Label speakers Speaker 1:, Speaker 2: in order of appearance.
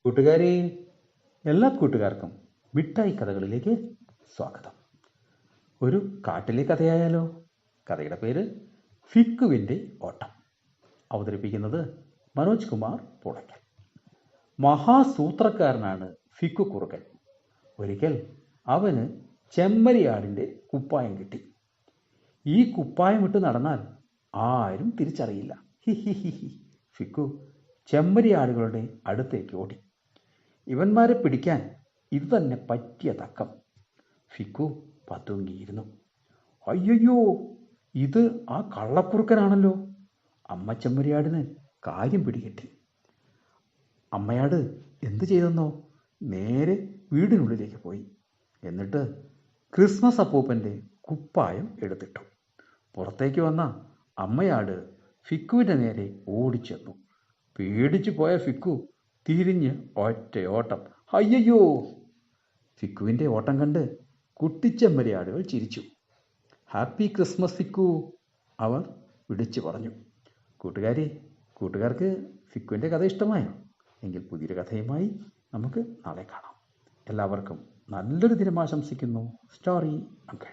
Speaker 1: കൂട്ടുകാരെ, എല്ലാ കൂട്ടുകാർക്കും മിഠായി കഥകളിലേക്ക് സ്വാഗതം. ഒരു കാട്ടിലെ കഥയായാലോ? കഥയുടെ പേര് ഫിക്കുവിൻ്റെ ഓട്ടം. അവതരിപ്പിക്കുന്നത് മനോജ് കുമാർ പുളയ്ക്കൽ. മഹാസൂത്രക്കാരനാണ് ഫിക്കു കുറുക്കൻ. ഒരിക്കൽ അവന് ചെമ്മരിയാടിൻ്റെ കുപ്പായം കിട്ടി. ഈ കുപ്പായം ഇട്ട് നടന്നാൽ ആരും തിരിച്ചറിയില്ല. ഹി ഹി ഹി ഹി. ഫിക്കു ചെമ്മരിയാടുകളുടെ അടുത്തേക്ക് ഓടി. ഇവന്മാരെ പിടിക്കാൻ ഇത് തന്നെ പറ്റിയ തക്കം. ഫിക്കു പതുങ്ങിയിരുന്നു. അയ്യോ, ഇത് ആ കള്ളക്കുറുക്കനാണല്ലോ. അമ്മ ചെമ്മരിയാടിന് കാര്യം പിടികിട്ടി. അമ്മയാട് എന്തു ചെയ്തെന്നോ? നേരെ വീടിനുള്ളിലേക്ക് പോയി. എന്നിട്ട് ക്രിസ്മസ് അപ്പൂപ്പൻ്റെ കുപ്പായം എടുത്തിട്ടു. പുറത്തേക്ക് വന്ന അമ്മയാട് ഫിക്കുവിൻ്റെ നേരെ ഓടിച്ചെന്നു. പേടിച്ചു പോയ ഫിക്കു തിരിഞ്ഞ് ഒറ്റയോട്ടം. അയ്യോ! ഫിക്കുവിൻ്റെ ഓട്ടം കണ്ട് കുട്ടിച്ചെമ്മരിയാടുകൾ ചിരിച്ചു. ഹാപ്പി ക്രിസ്മസ് ഫിക്കു, അവർ വിളിച്ചു പറഞ്ഞു. കൂട്ടുകാർക്ക് ഫിക്കുവിൻ്റെ കഥ ഇഷ്ടമായോ? എങ്കിൽ പുതിയൊരു കഥയുമായി നമുക്ക് നാളെ കാണാം. എല്ലാവർക്കും നല്ലൊരു ദിനം ആശംസിക്കുന്നു. Story uncle.